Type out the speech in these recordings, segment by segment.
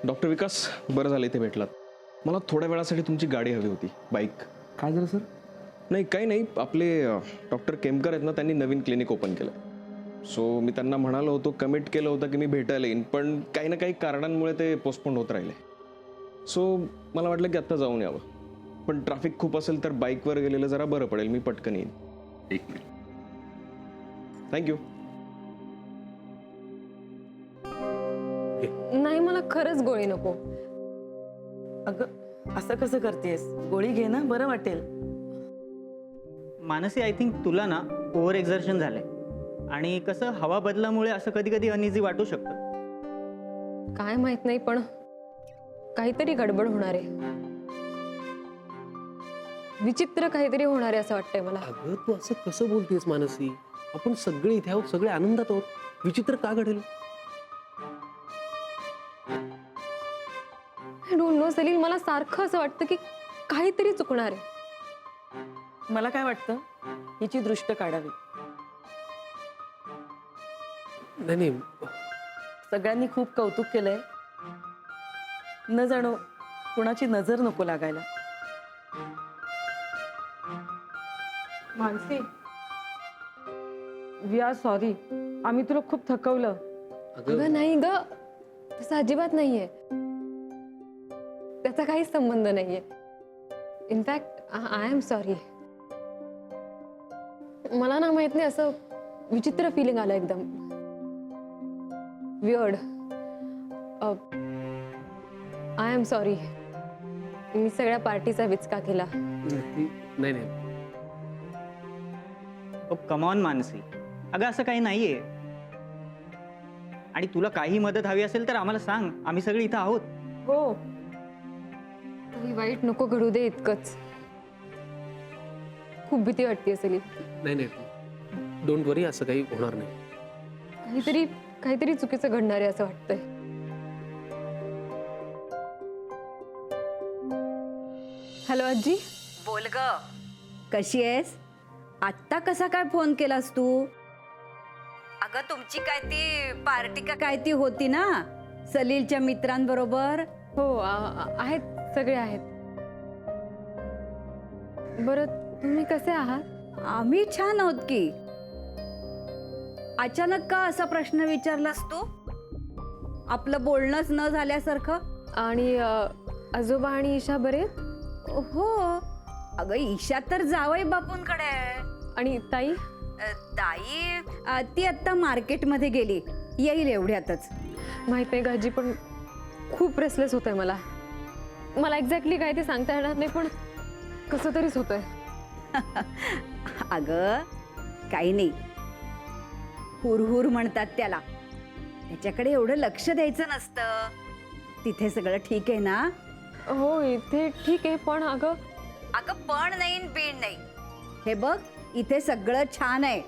Doctor विकास, बरं झालं इथे भेटलात. मला थोड्या वेळासाठी तुमची गाडी हवी होती, बाईक. काय झालं सर? नाही काही नाही, आपले डॉक्टर केमकर आहेत ना, त्यांनी नवीन क्लिनिक ओपन केलं. सो मी त्यांना म्हणालो होतो, कमिट केलं होतं की मी भेटायला येईन, पण काही ना काही कारणांमुळे ते पोस्टपोन होत राहिले. सो मला वाटलं की आत्ता जाऊन यावं, पण ट्रॅफिक खूप असेल तर बाईकवर गेलेलं जरा बरं पडेल. मी पटकन येईन. एक मिनिट. थँक्यू. नाही, मला खरंच गोळी नको. अगं असं कसं करतेस? गोळी घे ना, बरं वाटेल. मानसी, आय थिंक तुला ना ओव्हर एक्झर्शन झालंय आणि कसं हवा बदलामुळे असं कधी कधी अनइझी वाटू शकतं. काय माहित नाही, पण काहीतरी गडबड होणार आहे. विचित्र काहीतरी होणार आहे असं वाटतंय मला. अगं तू असं कसं बोलतेस मानसी? आपण सगळे इथे आहोत, सगळे आनंदात आहोत. विचित्र का घडेल? आय डोंट नो सलील, मला सारखं असं वाटतं की काहीतरी चुकणार आहे. मला काय वाटतं, हिची दृष्ट काढावी. नाही, सगळ्यांनी खूप कौतुक केलंय, न जाणो कुणाची नजर नको लागायला. Mansi, we are sorry. आम्ही तुला खूप थकवलं. अगं नाही ग, तसं अजिबात नाहीये. त्याचा काहीच संबंध नाहीये. In fact I am sorry. मला ना माहित नाही, असं विचित्र फिलिंग आलं एकदम. वियर्ड. I am sorry. मी सगळ्या पार्टीचा विचका केला. नाही. कम ऑन मानसी, अगं असं काही नाहीये. आणि तुला काही मदत हवी असेल तर आम्हाला सांग, आम्ही सगळे इथं आहोत. हो, काही वाईट नको घडू दे इतकंच. खूप भीती वाटते सलील. नाही, डोंट वरी, असं काही होणार नाही. काहीतरी चुकीचं घडणार आहे असं वाटतंय. हॅलो आजी. बोल ग, कशी आहेस? आत्ता कसा काय फोन केलास तू? अगं तुमची काय ती पार्टी का काय ती होती ना सलीलच्या मित्रांबरोबर? हो आहेत, सगळे आहेत. बरं, तुम्ही कसे आहात? आम्ही छान आहोत की. अचानक का असा प्रश्न विचारलास तू? आपलं बोलणंच न झाल्यासारखं. आणि आजोबा आणि ईशा बरे? हो, अगं ईशा तर जावई बापूंकडे आहे. आणि ताई? ताई ती आता मार्केटमध्ये गेली, येईल एवढ्यातच. माहित नाही गाजी, पण खूप रेसलेस होतंय मला. मला एक्झॅक्टली काय ते सांगता येणार नाही, पण कसं तरीच होतंय. अगं काही नाही, हुरहुर म्हणतात त्याला. त्याच्याकडे एवढं लक्ष द्यायचं नसतं. तिथे सगळं ठीक आहे ना? हो, इथे ठीक आहे, पण अगं पण नाही बीण नाही. हे बघ, इथे सगळं छान आहे.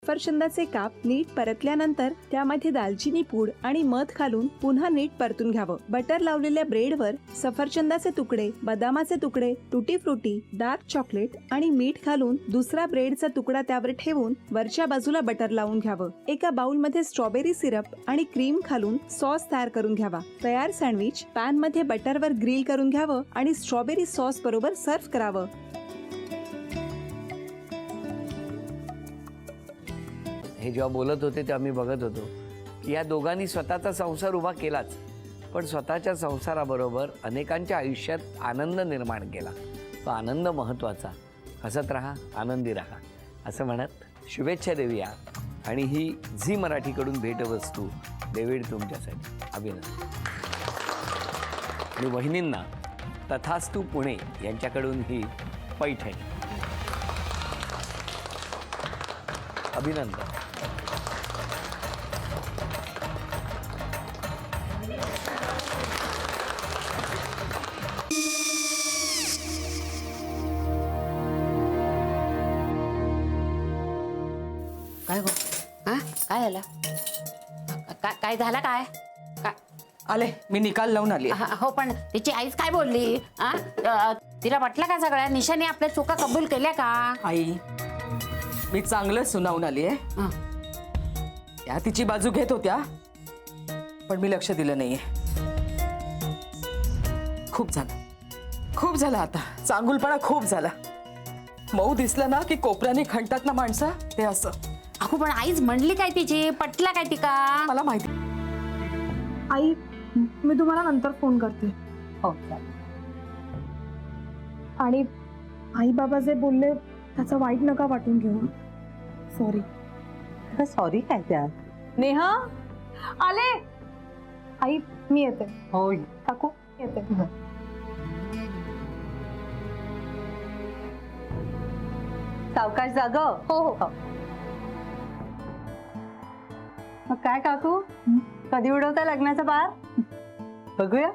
सफरचंदाचे काप नीट परतल्यानंतर त्यामध्ये दालचिनी पूड आणि मध घालून पुन्हा नीट परतून घ्यावं. बटर लावलेल्या ब्रेडवर सफरचंदाचे तुकडे, बदामाचे तुकडे, टुटी फ्रुटी, डार्क चॉकलेट आणि मीठ घालून दुसरा ब्रेडचा तुकडा त्यावर ठेवून वरच्या बाजूला बटर लावून घ्यावं. एका बाउलमध्ये स्ट्रॉबेरी सिरप आणि क्रीम घालून सॉस तयार करून घ्यावा. तयार सँडविच पॅन मध्ये बटरवर ग्रिल करून घ्यावं आणि स्ट्रॉबेरी सॉस बरोबर सर्व्ह करावं. हे जेव्हा बोलत होते तेव्हा मी बघत होतो की या दोघांनी स्वतःचा संसार उभा केलाच, पण स्वतःच्या संसाराबरोबर अनेकांच्या आयुष्यात आनंद निर्माण केला. तो आनंद महत्त्वाचा. हसत राहा, आनंदी राहा असं म्हणत शुभेच्छा देऊया. आणि ही झी मराठीकडून भेटवस्तू डेव्हिड तुमच्यासाठी. अभिनंदन. आणि वहिनींना तथास्तू पुणे यांच्याकडून ही पैठणी. अभिनंदन. काय गो? हा, काय झालं? काय झालं? काय आले, मी निकाल लावून आली. हो, पण तिची आईच काय बोलली? तिला वाटलं का सगळ्या निशाने आपल्या चुका कबूल केल्या का? आई, मी चांगलं सुनावून आली आहे. त्या तिची बाजू घेत होत्या, पण मी लक्ष दिलं नाहीये. खूप झालं आता. चांगुलपणा खूप झाला. मऊ दिसलं ना की कोपऱ्याने खणतात ना माणसं, ते असं. अहो पण आईच म्हणली काय तिची, पटला काय तिका? मला माहिती. आई मी तुम्हाला नंतर फोन करते. हो, आणि आई बाबा जे बोलले त्याचं वाईट नका वाटून घेऊ. सॉरी. सॉरी काय त्या? नेहा आले. आई मी येते. हो, काकू येते. सावकाश जाग. हो हो. मग काय काकू, कधी उडवता लग्नाचा बार? बघूया.